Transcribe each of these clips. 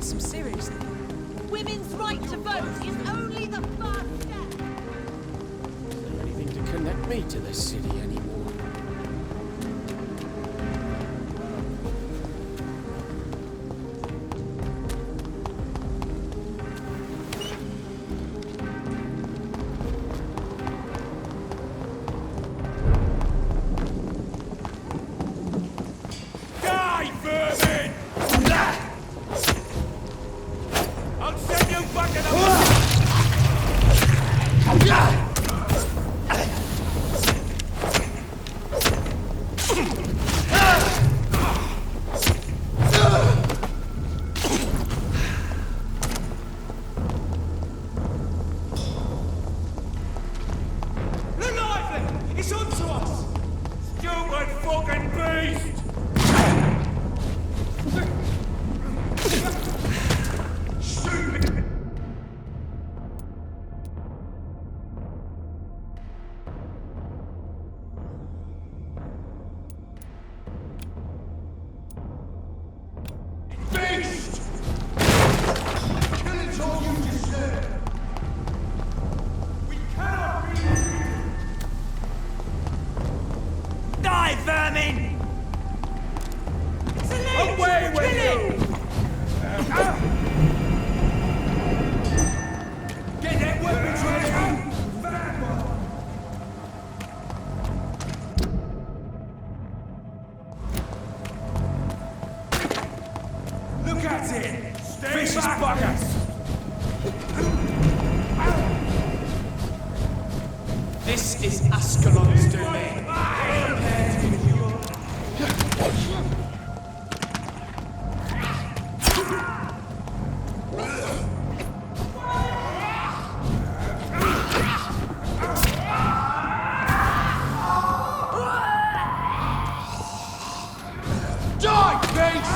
some serious. Women's right to vote is only the first step. Is there anything to connect me to this city anymore? Die, vermin! I'll send you back in Look lively! It's on to us! Stupid fucking beast! Stupid! Beast! Kill it all you deserve! We cannot be... Die, vermin! It's illegal! Away with you! Get that weapons ready! Look at it! Vicious buggers! This is Ascalon's domain. Die, beast!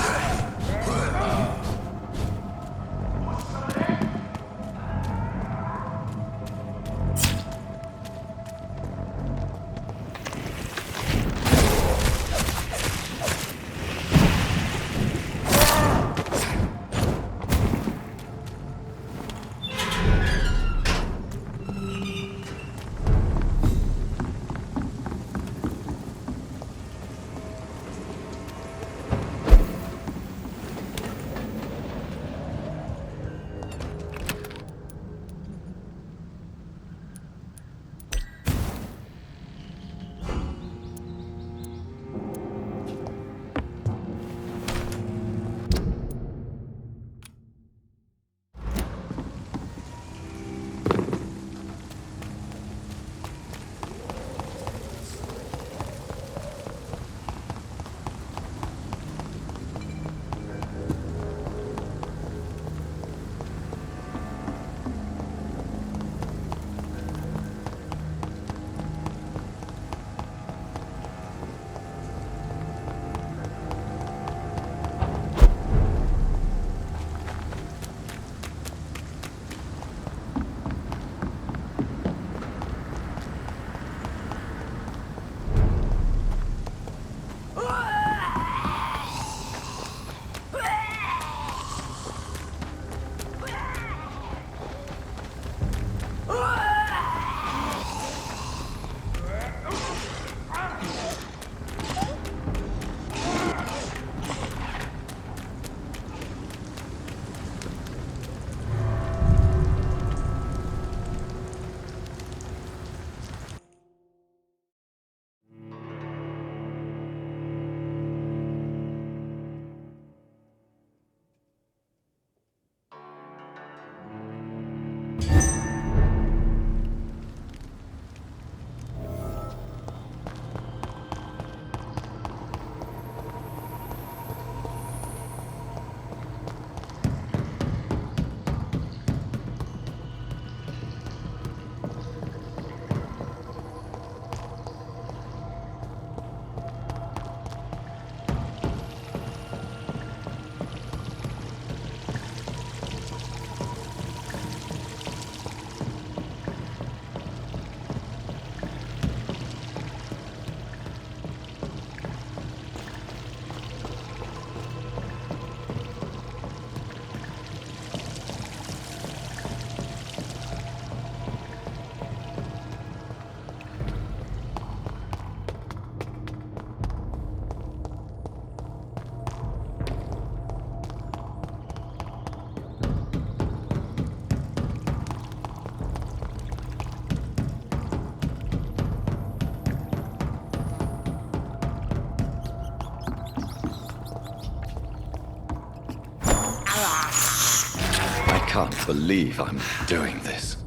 can't believe I'm doing this.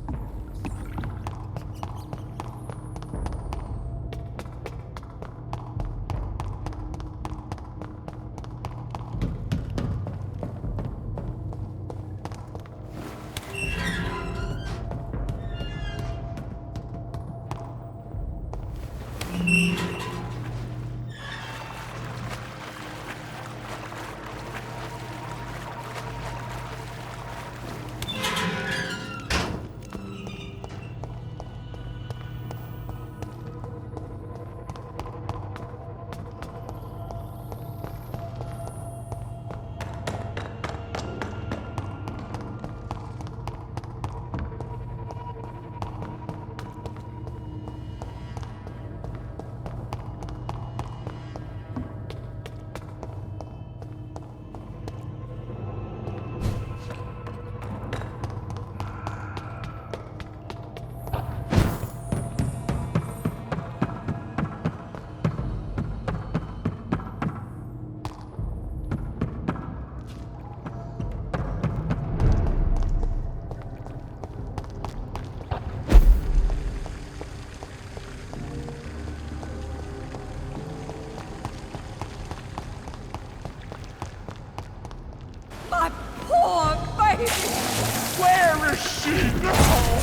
My poor baby! Where is she now?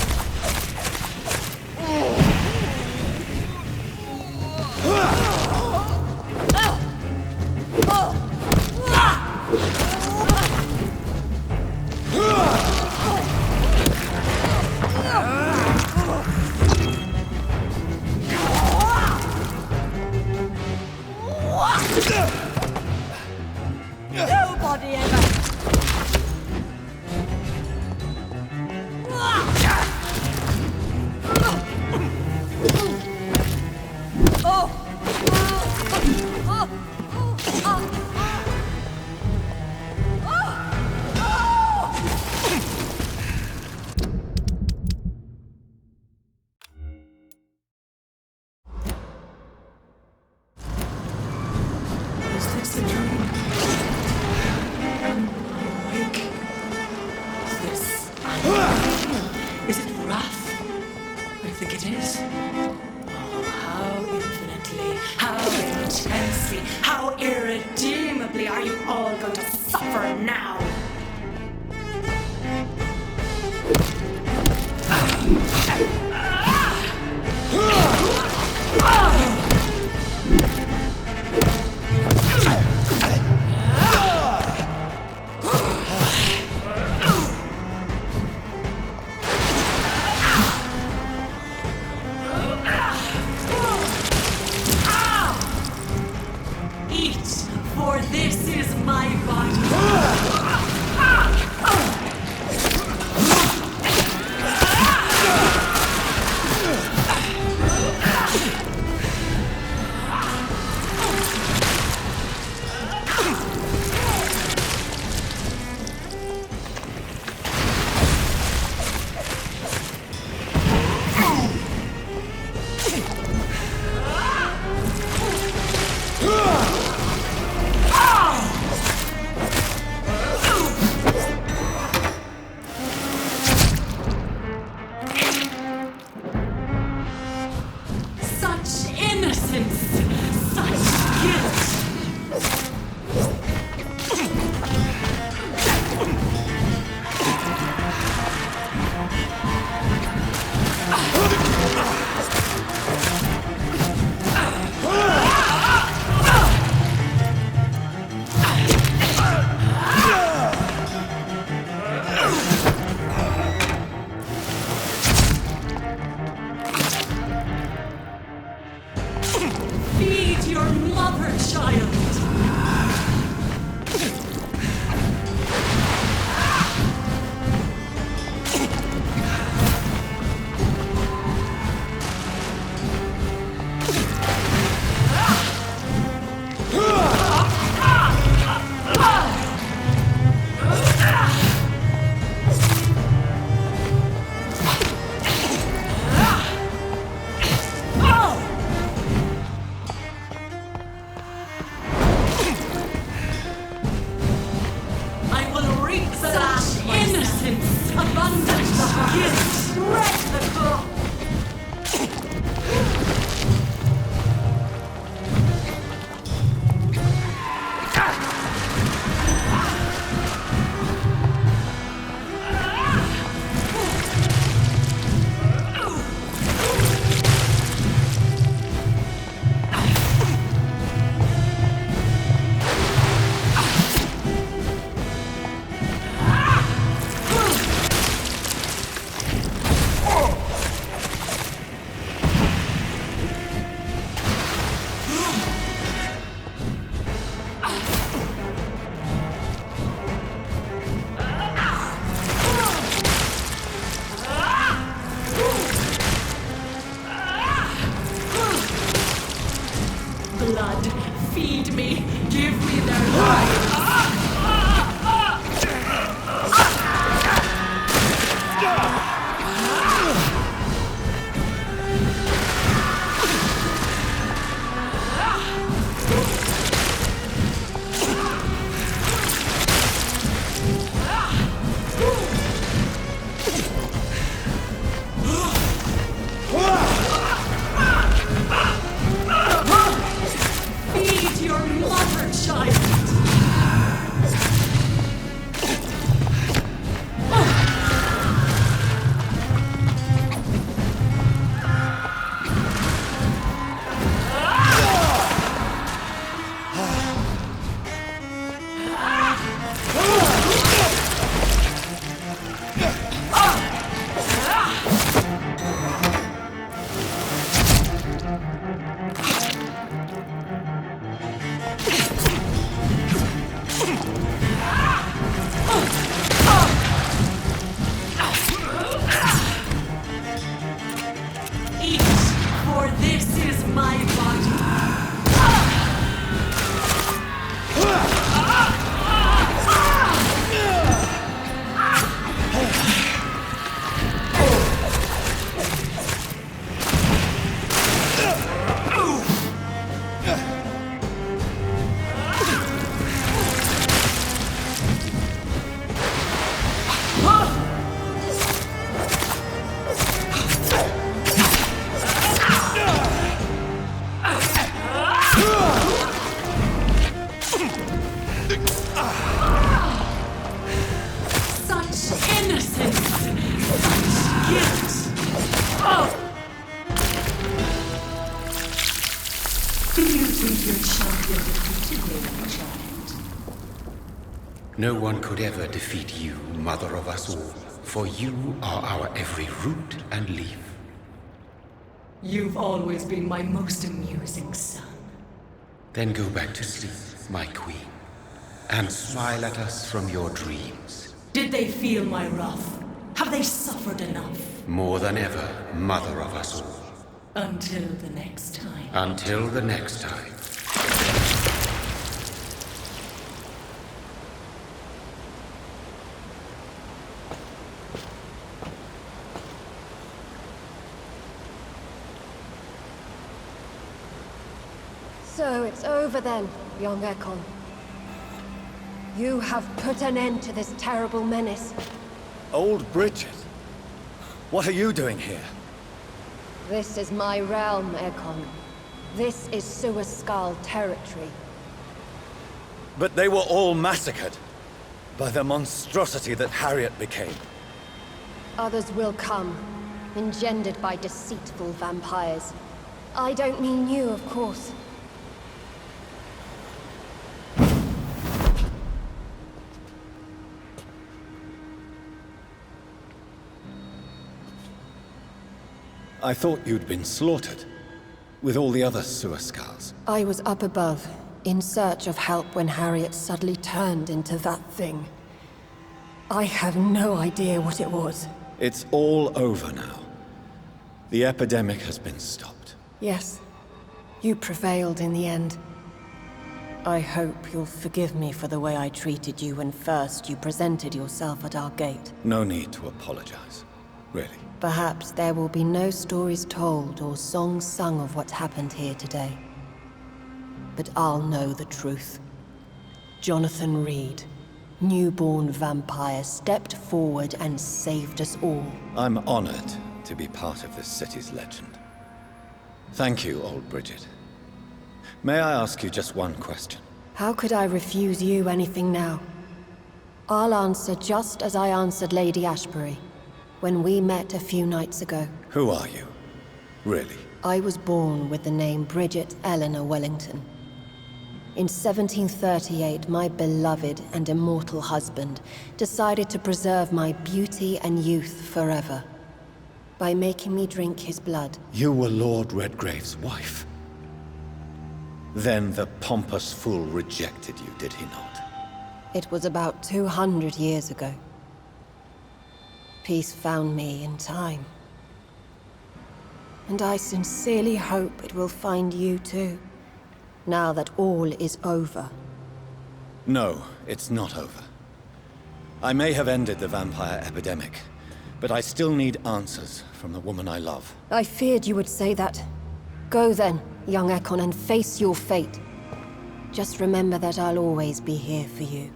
Nobody ever... Is this a dream? Awake? Is this... Is it wrath? I think it is. Oh, how infinitely, how intensely, how irredeemably are you all going to suffer now? Eat, for this is my body. Such innocence, such guilt. Feed your mother, child. blood. Feed me. Give me their lives. Feed your mother, child. Eat, for this is my body. Such innocence! Such guilt! Oh! Do you think your champion defeated me, child? No one could ever defeat you, mother of us all, for you are our every root and leaf. You've always been my most amusing son. Then go back to sleep, my queen, and smile at us from your dreams. Did they feel my wrath? Have they suffered enough? More than ever, mother of us all. Until the next time. Until the next time. So it's over then, young Ekon. You have put an end to this terrible menace. Old Bridget? What are you doing here? This is my realm, Ekon. This is Suaskal territory. But they were all massacred by the monstrosity that Harriet became. Others will come, engendered by deceitful vampires. I don't mean you, of course. I thought you'd been slaughtered, with all the other Suaskals. I was up above, in search of help when Harriet suddenly turned into that thing. I have no idea what it was. It's all over now. The epidemic has been stopped. Yes, you prevailed in the end. I hope you'll forgive me for the way I treated you when first you presented yourself at our gate. No need to apologize, really. Perhaps there will be no stories told or songs sung of what happened here today. But I'll know the truth. Jonathan Reed, newborn vampire, stepped forward and saved us all. I'm honored to be part of this city's legend. Thank you, old Bridget. May I ask you just one question? How could I refuse you anything now? I'll answer just as I answered Lady Ashbury when we met a few nights ago. Who are you? Really? I was born with the name Bridget Eleanor Wellington. In 1738, my beloved and immortal husband decided to preserve my beauty and youth forever by making me drink his blood. You were Lord Redgrave's wife. Then the pompous fool rejected you, did he not? It was about 200 years ago. Peace found me in time. And I sincerely hope it will find you too. now that all is over? No, it's not over. I may have ended the vampire epidemic, but I still need answers from the woman I love. I feared you would say that. Go then, young Ekon, and face your fate. Just remember that I'll always be here for you.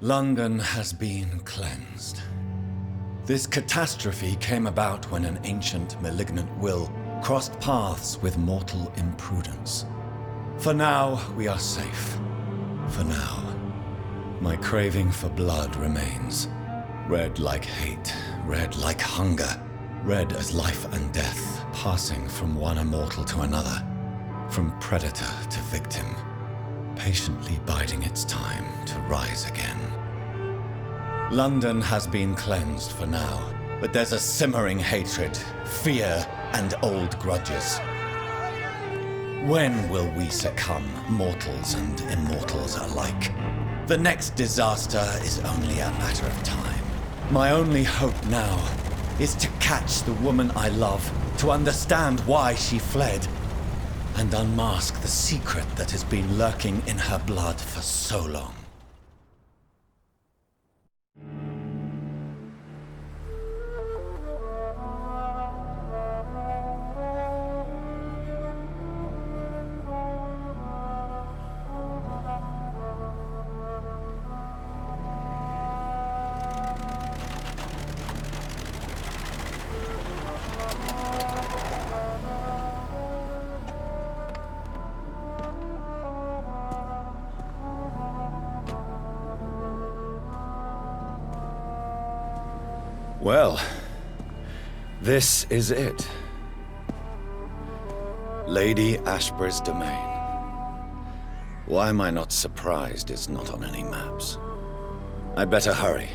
London has been cleansed. This catastrophe came about when an ancient, malignant will crossed paths with mortal imprudence. For now, we are safe. For now. My craving for blood remains. Red like hate, red like hunger, red as life and death, passing from one immortal to another, from predator to victim, patiently biding its time to rise again. London has been cleansed for now, but there's a simmering hatred, fear, and old grudges. When will we succumb, mortals and immortals alike? The next disaster is only a matter of time. My only hope now is to catch the woman I love, to understand why she fled, and unmask the secret that has been lurking in her blood for so long. Well, this is it. Lady Ashbury's domain. Why am I not surprised it's not on any maps? I'd better hurry.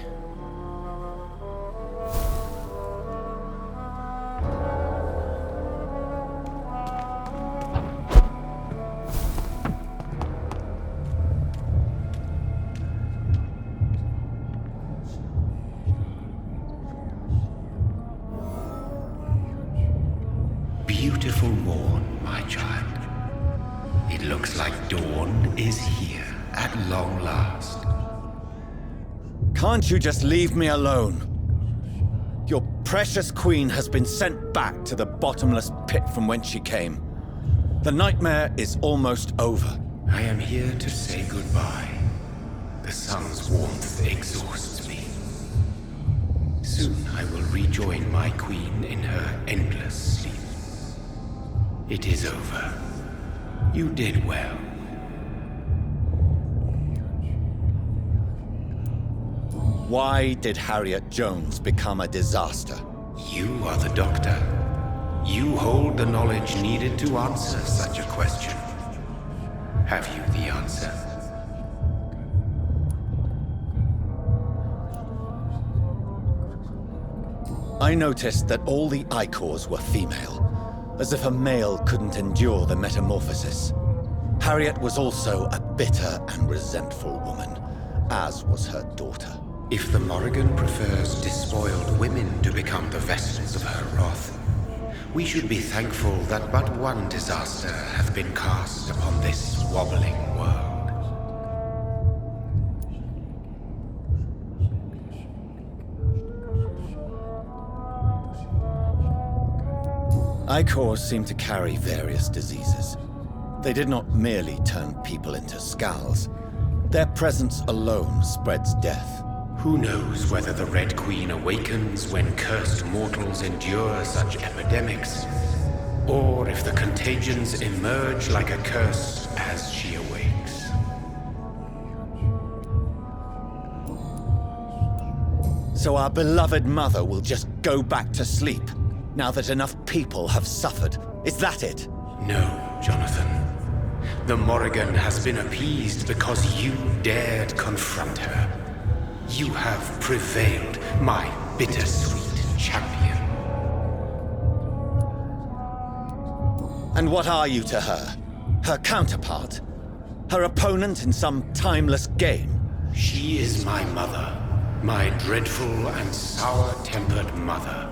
Beautiful morn, my child. It looks like dawn is here at long last. Can't you just leave me alone? Your precious queen has been sent back to the bottomless pit from whence she came. The nightmare is almost over. I am here to say goodbye. The sun's warmth exhausts me. Soon I will rejoin my queen in her endless sleep. It is over. You did well. Why did Harriet Jones become a disaster? You are the doctor. You hold the knowledge needed to answer such a question. Have you the answer? I noticed that all the Icors were female, as if a male couldn't endure the metamorphosis. Harriet was also a bitter and resentful woman, as was her daughter. If the Morrigan prefers despoiled women to become the vessels of her wrath, we should be thankful that but one disaster hath been cast upon this wobbling world. Icors seem to carry various diseases. They did not merely turn people into skulls. Their presence alone spreads death. Who knows whether the Red Queen awakens when cursed mortals endure such epidemics, or if the contagions emerge like a curse as she awakes. So our beloved mother will just go back to sleep, now that enough people have suffered. Is that it? No, Jonathan. The Morrigan has been appeased because you dared confront her. You have prevailed, my bittersweet champion. And what are you to her? Her counterpart? Her opponent in some timeless game? She is my mother, My dreadful and sour-tempered mother.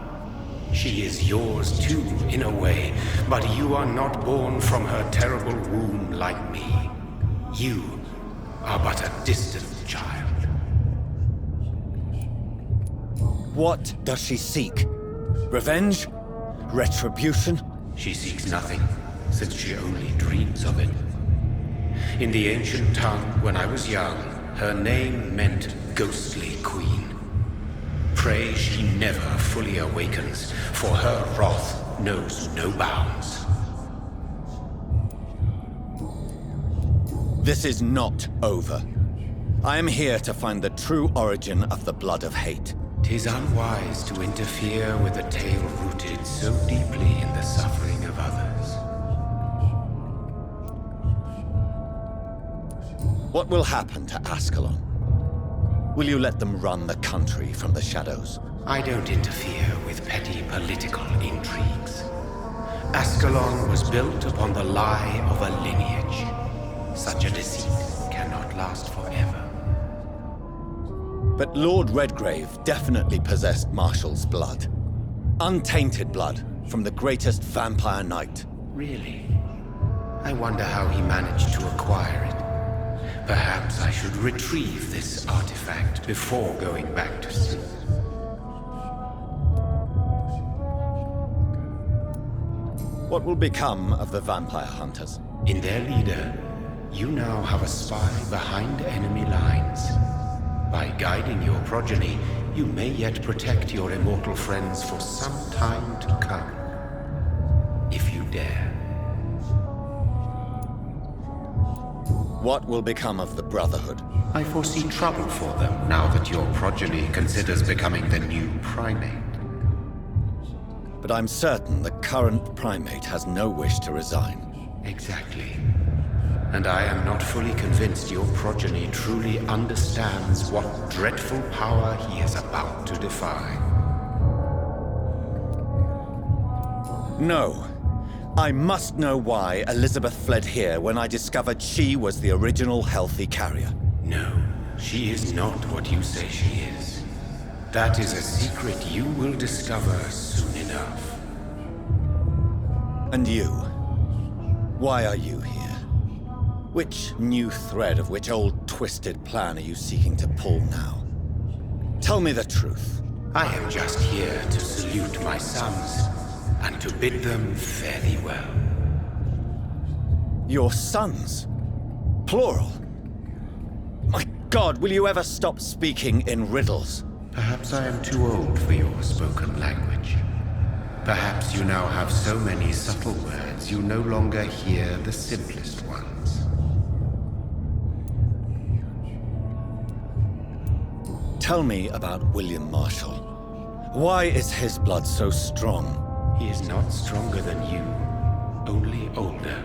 She is yours too, in a way, but you are not born from her terrible womb like me. You are but a distant child. What does she seek? Revenge? Retribution? She seeks nothing, since she only dreams of it. In the ancient tongue, when I was young, her name meant Ghostly Queen. Pray she never fully awakens, for her wrath knows no bounds. This is not over. I am here to find the true origin of the Blood of Hate. 'Tis unwise to interfere with a tale rooted so deeply in the suffering of others. What will happen to Ascalon? Will you let them run the country from the shadows? I don't interfere with petty political intrigues. Ascalon was built upon the lie of a lineage. Such a deceit cannot last forever. But Lord Redgrave definitely possessed Marshall's blood. Untainted blood from the greatest vampire knight. Really? I wonder how he managed to acquire it. Perhaps I should retrieve this artifact before going back to sleep. What will become of the vampire hunters? In their leader, you now have a spy behind enemy lines. By guiding your progeny, you may yet protect your immortal friends for some time to come. If you dare. What will become of the Brotherhood? I foresee trouble for them now that your progeny considers becoming the new primate. But I'm certain the current primate has no wish to resign. Exactly. And I am not fully convinced your progeny truly understands what dreadful power he is about to defy. No. I must know why Elizabeth fled here when I discovered she was the original healthy carrier. No, she is not what you say she is. That is a secret you will discover soon enough. And you? Why are you here? Which new thread of which old twisted plan are you seeking to pull now? Tell me the truth. I am just here to salute my sons and to bid them fare thee well. Your sons? Plural? My God, will you ever stop speaking in riddles? Perhaps I am too old for your spoken language. Perhaps you now have so many subtle words you no longer hear the simplest ones. Tell me about William Marshall. Why is his blood so strong? He is not stronger than you, only older.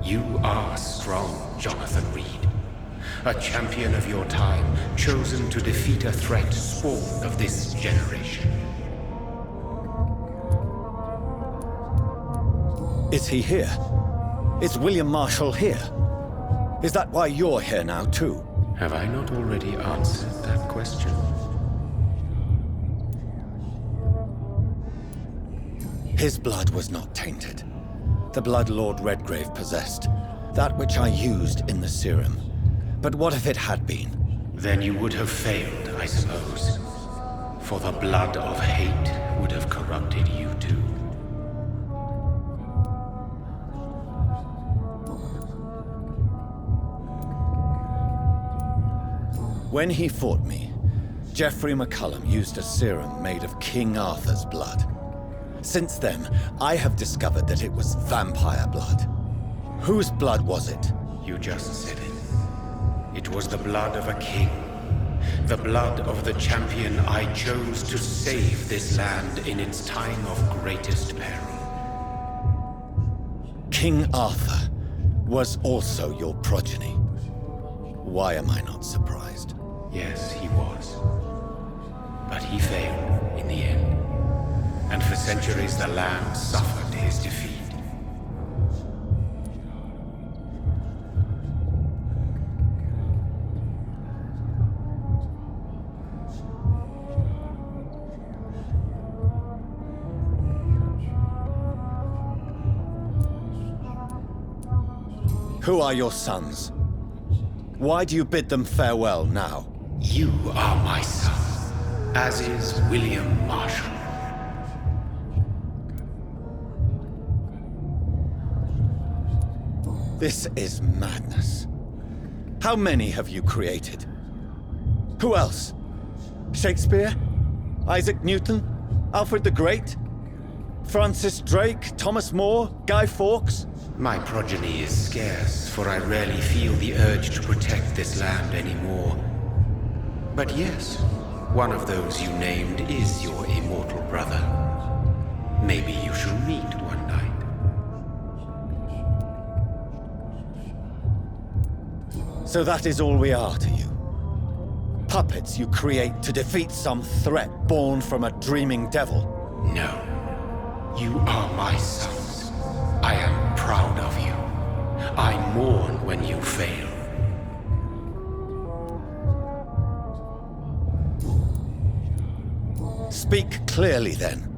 You are strong, Jonathan Reed. A champion of your time, chosen to defeat a threat spawned of this generation. Is he here? Is William Marshall here? Is that why you're here now, too? Have I not already answered that question? His blood was not tainted. The blood Lord Redgrave possessed. That which I used in the serum. But what if it had been? Then you would have failed, I suppose. For the blood of hate would have corrupted you too. When he fought me, Geoffrey McCullum used a serum made of King Arthur's blood. Since then, I have discovered that it was vampire blood. Whose blood was it? You just said it. It was the blood of a king. The blood of the champion I chose to save this land in its time of greatest peril. King Arthur was also your progeny. Why am I not surprised? Yes, he was. But he failed in the end. And for centuries the land suffered his defeat. Who are your sons? Why do you bid them farewell now? You are my son, as is William Marshall. This is madness. How many have you created? Who else? Shakespeare? Isaac Newton? Alfred the Great? Francis Drake? Thomas More? Guy Fawkes? My progeny is scarce, for I rarely feel the urge to protect this land anymore. But yes, one of those you named is your immortal brother. Maybe you shall meet one night. So that is all we are to you? Puppets you create to defeat some threat born from a dreaming devil? No. You are my sons. I am proud of you. I mourn when you fail. Speak clearly then,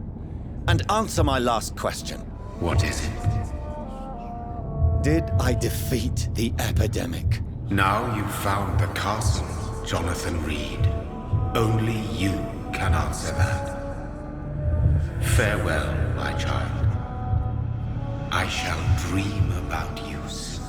and answer my last question. What is it? Did I defeat the epidemic? Now you've found the castle, Jonathan Reed. Only you can answer that. Farewell, my child. I shall dream about you soon.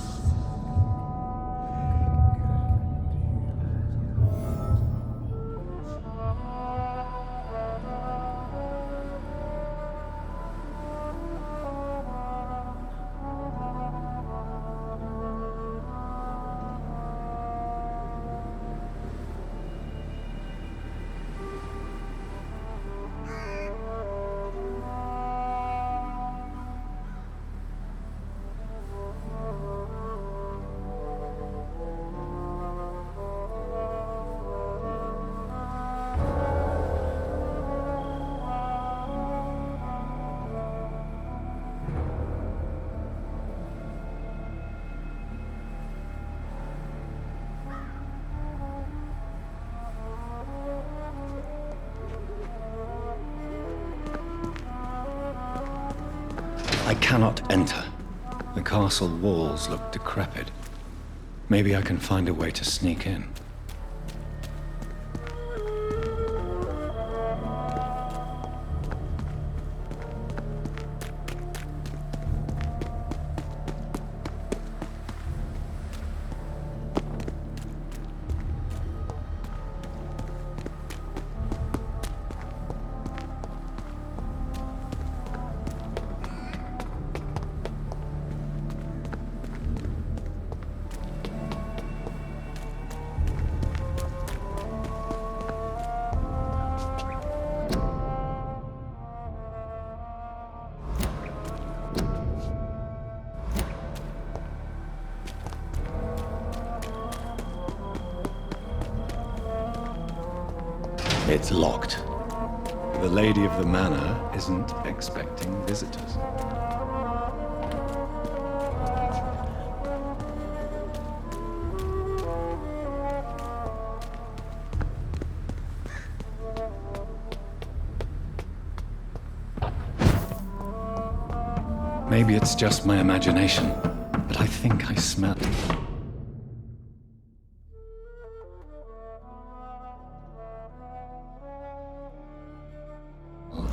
I cannot enter. The castle walls look decrepit. Maybe I can find a way to sneak in. It's locked. The lady of the manor isn't expecting visitors. Maybe it's just my imagination, but I think I smell it.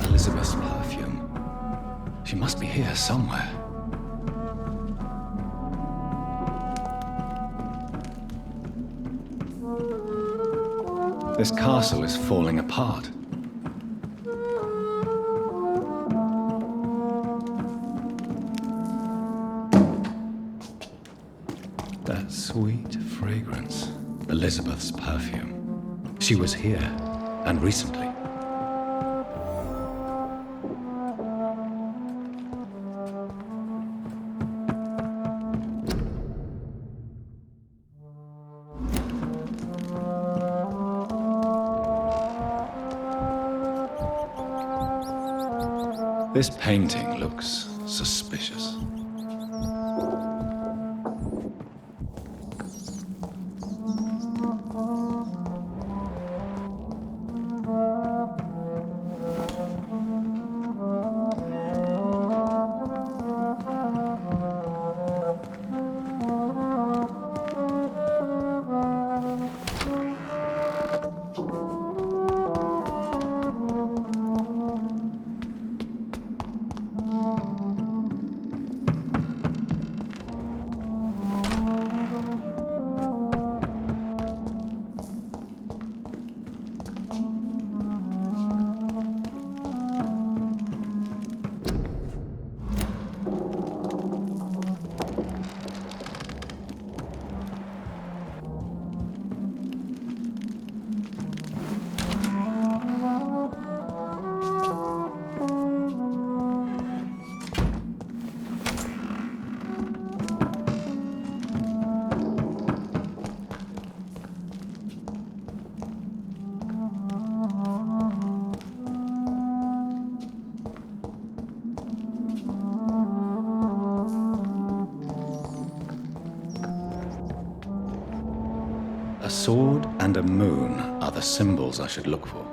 Elizabeth's perfume. She must be here somewhere. This castle is falling apart. That sweet fragrance. Elizabeth's perfume. She was here, and recently. This painting looks suspicious. sword and a moon are the symbols I should look for.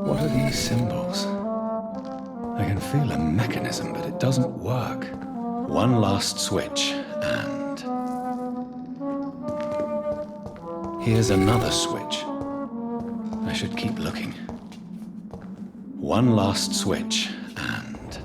What are these symbols? I can feel a mechanism, but it doesn't work. One last switch, and... here's another switch. I should keep looking. One last switch, and...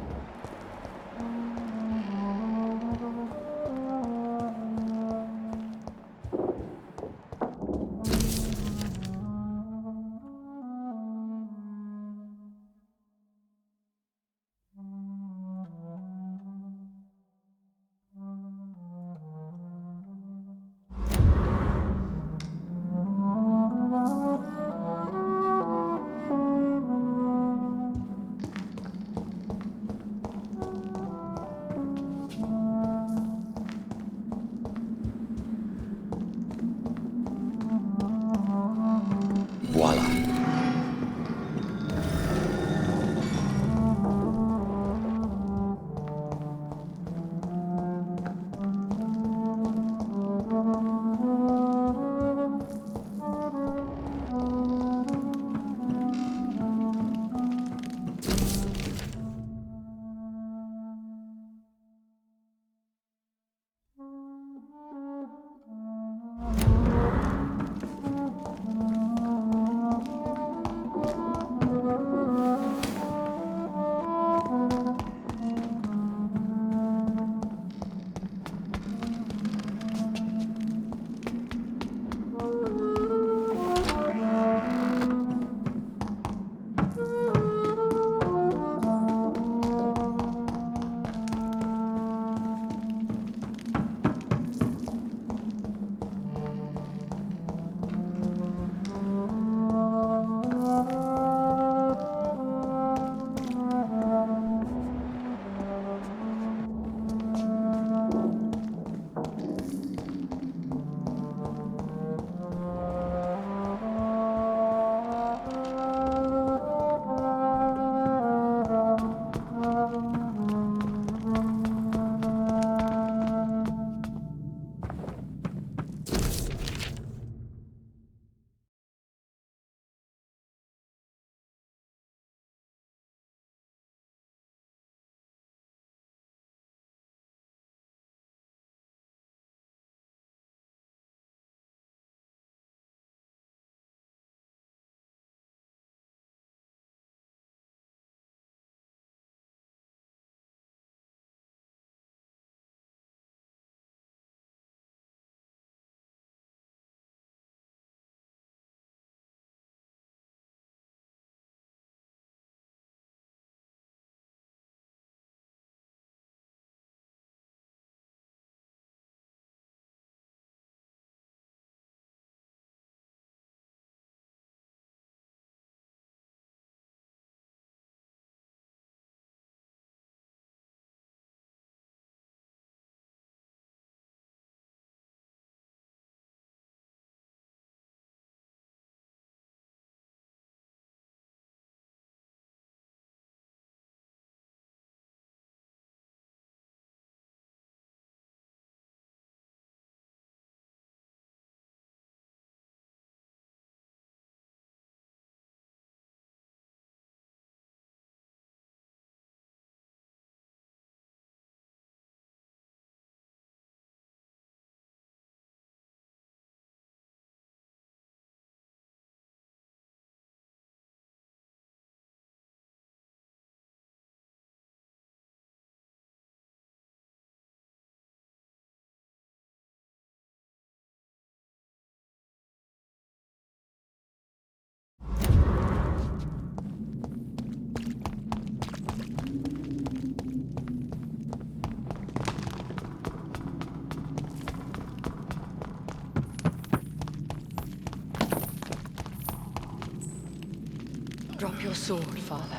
Drop your sword, Father.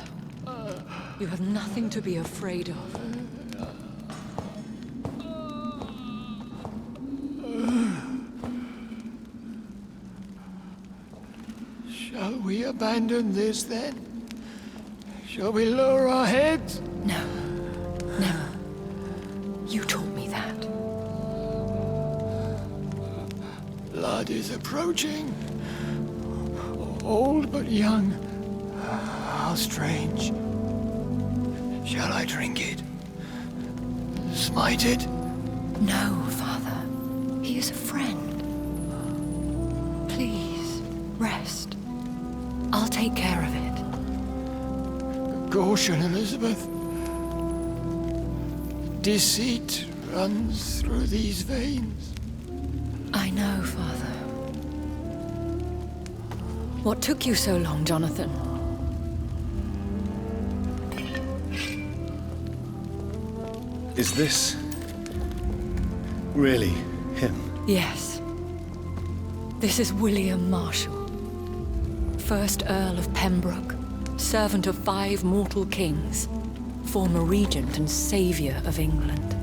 You have nothing to be afraid of. Shall we abandon this then? Shall we lower our heads? No. Never. You taught me that. Blood is approaching. Old but young. How strange. Shall I drink it? Smite it? No, Father. He is a friend. Please, rest. I'll take care of it. Caution, Elizabeth. Deceit runs through these veins. I know, Father. What took you so long, Jonathan? Is this really him? Yes. This is William Marshall, 1st Earl of Pembroke, servant of 5 mortal kings, former regent and savior of England.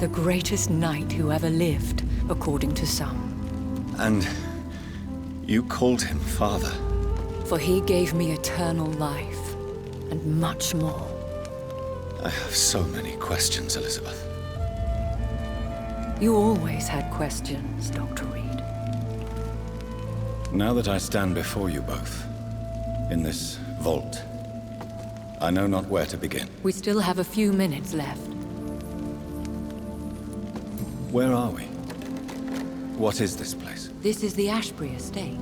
The greatest knight who ever lived, according to some. And you called him father. For he gave me eternal life, and much more. I have so many questions, Elizabeth. You always had questions, Dr. Reed. Now that I stand before you both, in this vault, I know not where to begin. We still have a few minutes left. Where are we? What is this place? This is the Ashbury estate.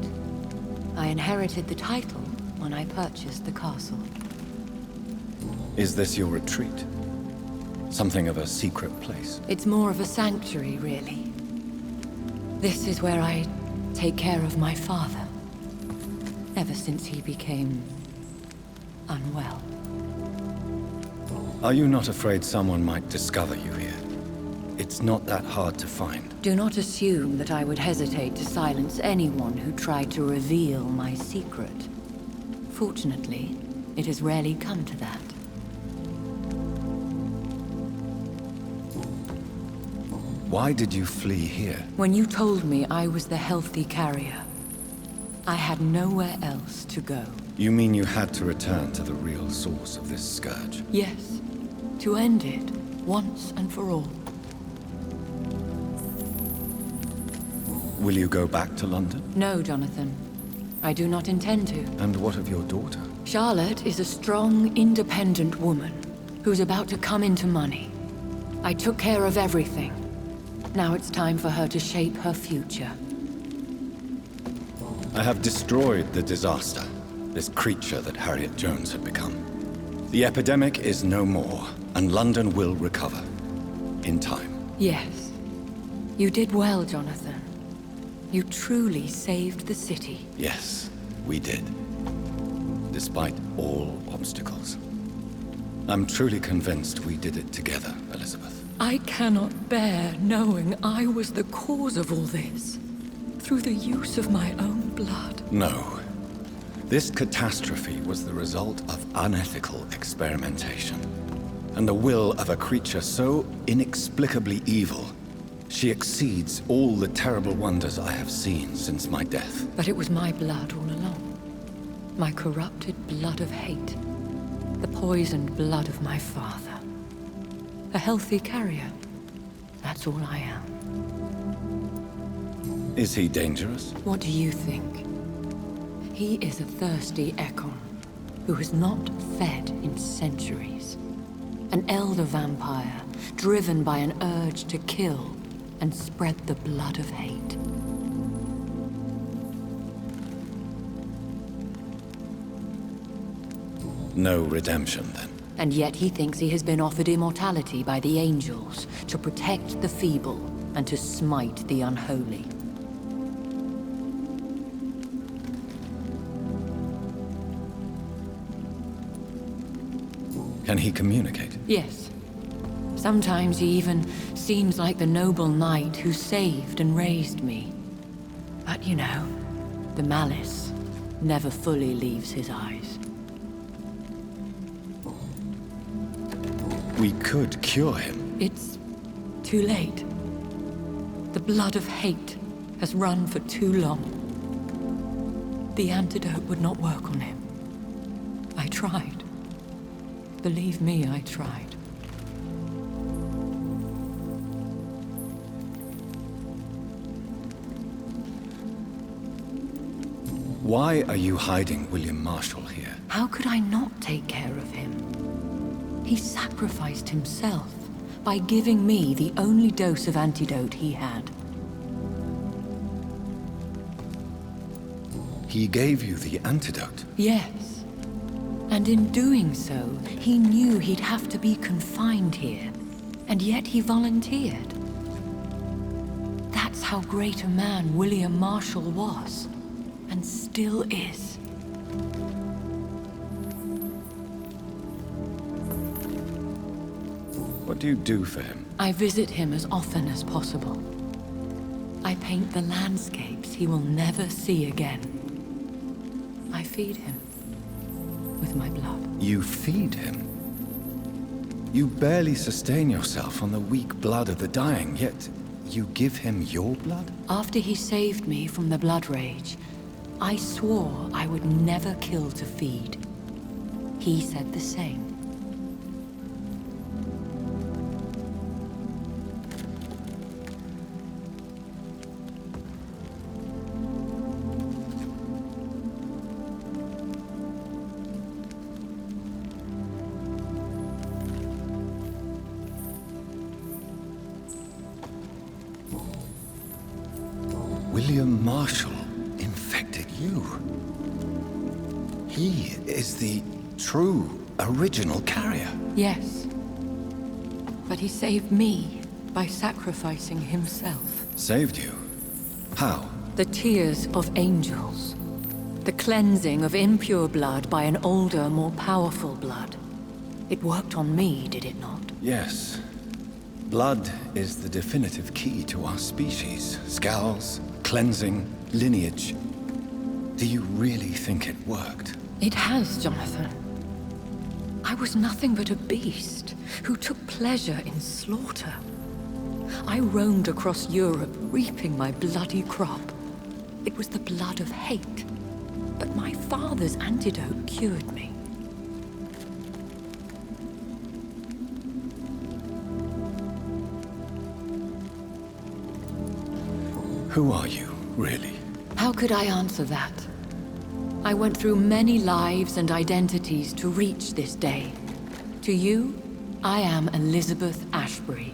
I inherited the title when I purchased the castle. Is this your retreat? Something of a secret place? It's more of a sanctuary, really. This is where I take care of my father. Ever since he became unwell. Are you not afraid someone might discover you here? It's not that hard to find. Do not assume that I would hesitate to silence anyone who tried to reveal my secret. Fortunately, it has rarely come to that. Why did you flee here? When you told me I was the healthy carrier, I had nowhere else to go. You mean you had to return to the real source of this scourge? Yes, to end it once and for all. Will you go back to London? No, Jonathan. I do not intend to. And what of your daughter? Charlotte is a strong, independent woman who's about to come into money. I took care of everything. Now it's time for her to shape her future. I have destroyed the disaster, this creature that Harriet Jones had become. The epidemic is no more, and London will recover. In time. Yes. You did well, Jonathan. You truly saved the city. Yes, we did. Despite all obstacles. I'm truly convinced we did it together, Elizabeth. I cannot bear knowing I was the cause of all this. Through the use of my own blood. No. This catastrophe was the result of unethical experimentation. And the will of a creature so inexplicably evil, she exceeds all the terrible wonders I have seen since my death. But it was my blood all along. My corrupted blood of hate. The poisoned blood of my father. A healthy carrier. That's all I am. Is he dangerous? What do you think? He is a thirsty Ekon, who has not fed in centuries. An elder vampire, driven by an urge to kill and spread the blood of hate. No redemption, then. And yet he thinks he has been offered immortality by the angels to protect the feeble and to smite the unholy. Can he communicate? Yes. Sometimes he even seems like the noble knight who saved and raised me. But you know, the malice, never fully leaves his eyes. We could cure him. It's too late. The blood of hate has run for too long. The antidote would not work on him. I tried. Believe me, I tried. Why are you hiding William Marshall here? How could I not take care of him? He sacrificed himself by giving me the only dose of antidote he had. He gave you the antidote? Yes. And in doing so, he knew he'd have to be confined here. And yet he volunteered. That's how great a man William Marshall was. And still is. What do you do for him? I visit him as often as possible. I paint the landscapes he will never see again. I feed him with my blood. You feed him? You barely sustain yourself on the weak blood of the dying, yet you give him your blood? After he saved me from the blood rage, I swore I would never kill to feed. He said the same. William Marshall infected you. He is the true, original carrier. Yes. But he saved me by sacrificing himself. Saved you? How? The tears of angels. The cleansing of impure blood by an older, more powerful blood. It worked on me, did it not? Yes. Blood is the definitive key to our species. Scowls, cleansing, lineage. Do you really think it worked? It has, Jonathan. I was nothing but a beast who took pleasure in slaughter. I roamed across Europe, reaping my bloody crop. It was the blood of hate. But my father's antidote cured me. Who are you, really? How could I answer that? I went through many lives and identities to reach this day. To you, I am Elizabeth Ashbury,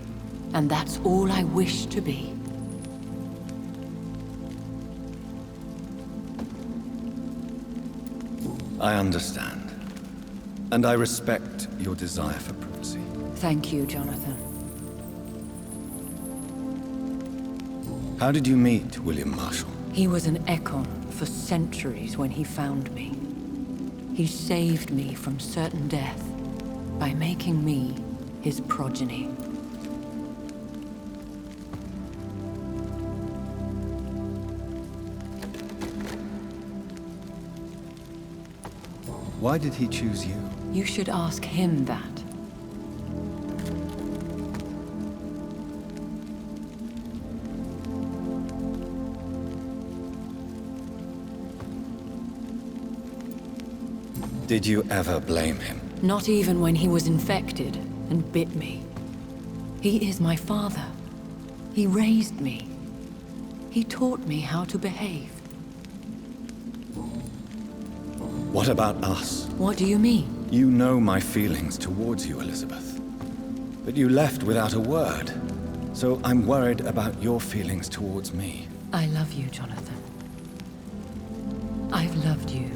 and that's all I wish to be. I understand. And I respect your desire for privacy. Thank you, Jonathan. How did you meet William Marshall? He was an Ekon for centuries when he found me. He saved me from certain death by making me his progeny. Why did he choose you? You should ask him that. Did you ever blame him? Not even when he was infected and bit me. He is my father. He raised me. He taught me how to behave. What about us? What do you mean? You know my feelings towards you, Elizabeth. But you left without a word. So I'm worried about your feelings towards me. I love you, Jonathan. I've loved you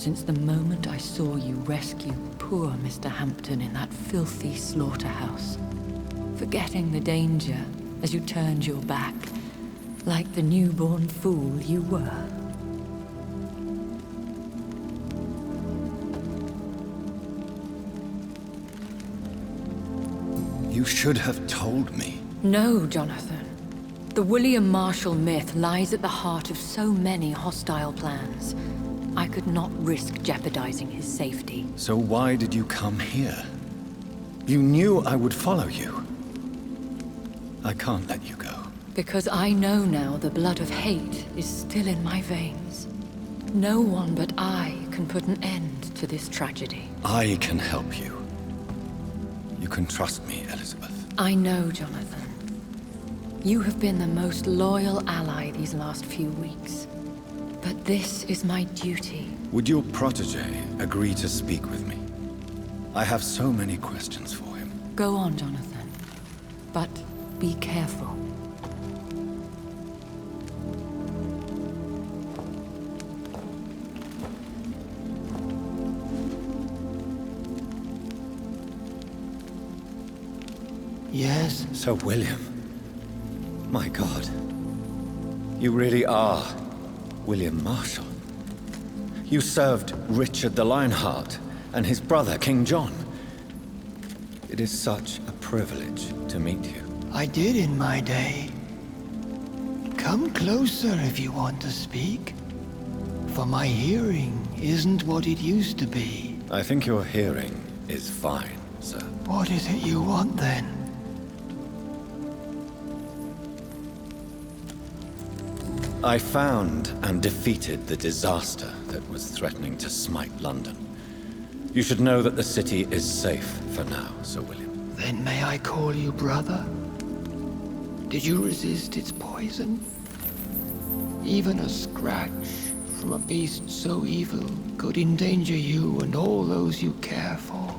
since the moment I saw you rescue poor Mr. Hampton in that filthy slaughterhouse. Forgetting the danger as you turned your back, like the newborn fool you were. You should have told me. No, Jonathan. The William Marshall myth lies at the heart of so many hostile plans. I could not risk jeopardizing his safety. So why did you come here? You knew I would follow you. I can't let you go. Because I know now the blood of hate is still in my veins. No one but I can put an end to this tragedy. I can help you. You can trust me, Elizabeth. I know, Jonathan. You have been the most loyal ally these last few weeks. But this is my duty. Would your protege agree to speak with me? I have so many questions for him. Go on, Jonathan. But be careful. Yes? Sir William. My God. You really are William Marshall. You served Richard the Lionheart and his brother, King John. It is such a privilege to meet you. I did in my day. Come closer if you want to speak. For my hearing isn't what it used to be. I think your hearing is fine, sir. What is it you want then? I found and defeated the disaster that was threatening to smite London. You should know that the city is safe for now, Sir William. Then may I call you brother? Did you resist its poison? Even a scratch from a beast so evil could endanger you and all those you care for.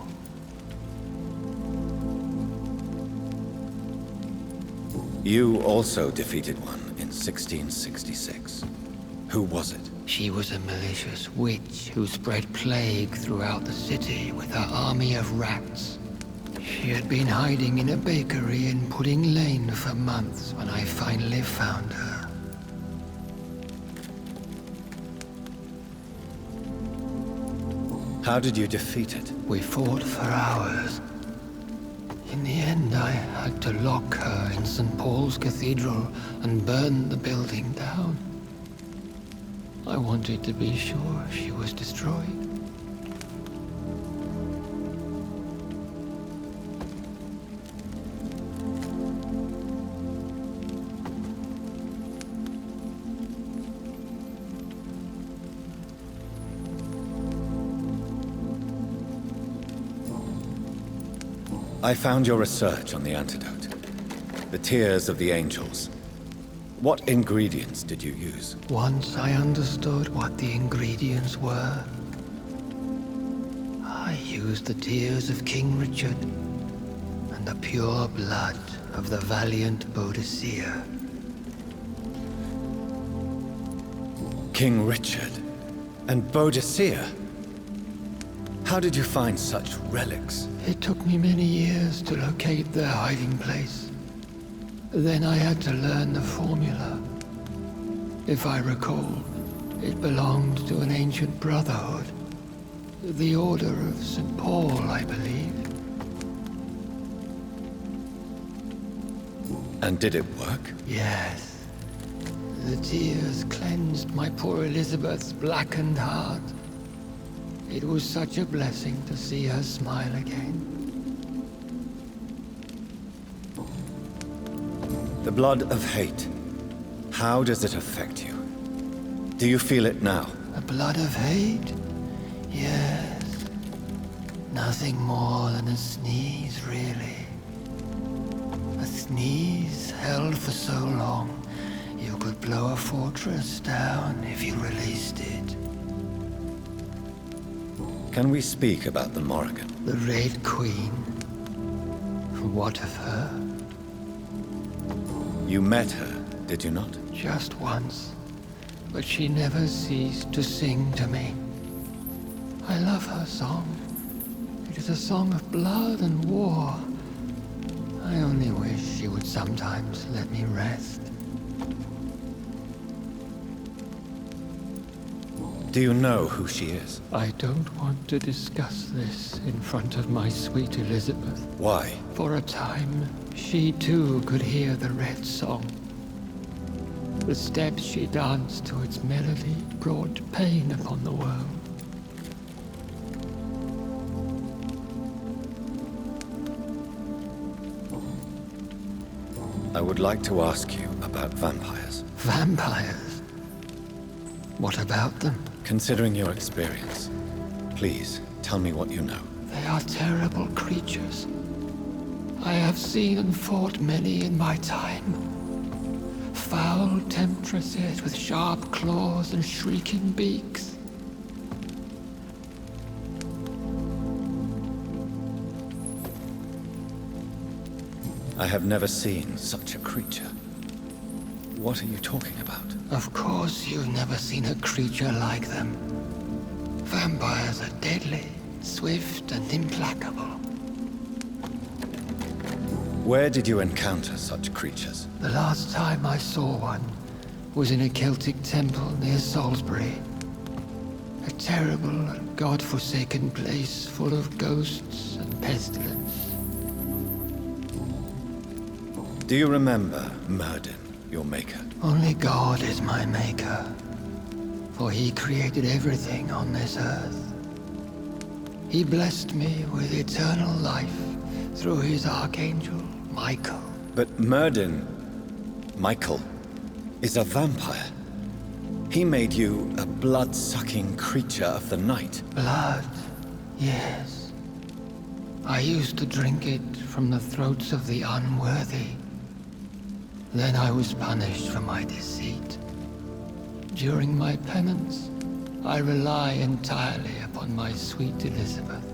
You also defeated one in 1666. Who was it? She was a malicious witch who spread plague throughout the city with her army of rats. She had been hiding in a bakery in Pudding Lane for months when I finally found her. How did you defeat it? We fought for hours. In the end, I had to lock her in St. Paul's Cathedral and burn the building down. I wanted to be sure she was destroyed. I found your research on the antidote. The Tears of the Angels. What ingredients did you use? Once I understood what the ingredients were, I used the tears of King Richard and the pure blood of the valiant Boadicea. King Richard and Boadicea? How did you find such relics? It took me many years to locate their hiding place. Then I had to learn the formula. If I recall, it belonged to an ancient brotherhood. The Order of St. Paul, I believe. And did it work? Yes. The tears cleansed my poor Elizabeth's blackened heart. It was such a blessing to see her smile again. The blood of hate. How does it affect you? Do you feel it now? The blood of hate? Yes. Nothing more than a sneeze, really. A sneeze held for so long, you could blow a fortress down if you released it. Can we speak about the Morrigan? The Red Queen. What of her? You met her, did you not? Just once. But she never ceased to sing to me. I love her song. It is a song of blood and war. I only wish she would sometimes let me rest. Do you know who she is? I don't want to discuss this in front of my sweet Elizabeth. Why? For a time, she too could hear the Red Song. The steps she danced to its melody brought pain upon the world. I would like to ask you about vampires. Vampires? What about them? Considering your experience, please tell me what you know. They are terrible creatures. I have seen and fought many in my time. Foul temptresses with sharp claws and shrieking beaks. I have never seen such a creature. What are you talking about? Of course you've never seen a creature like them. Vampires are deadly, swift and implacable. Where did you encounter such creatures? The last time I saw one was in a Celtic temple near Salisbury. A terrible and god-forsaken place full of ghosts and pestilence. Do you remember Myrddin, your maker? Only God is my maker, for he created everything on this earth. He blessed me with eternal life through his archangel, Michael. But Myrddin, Michael, is a vampire. He made you a blood-sucking creature of the night. Blood, yes. I used to drink it from the throats of the unworthy. Then I was punished for my deceit. During my penance, I rely entirely upon my sweet Elizabeth.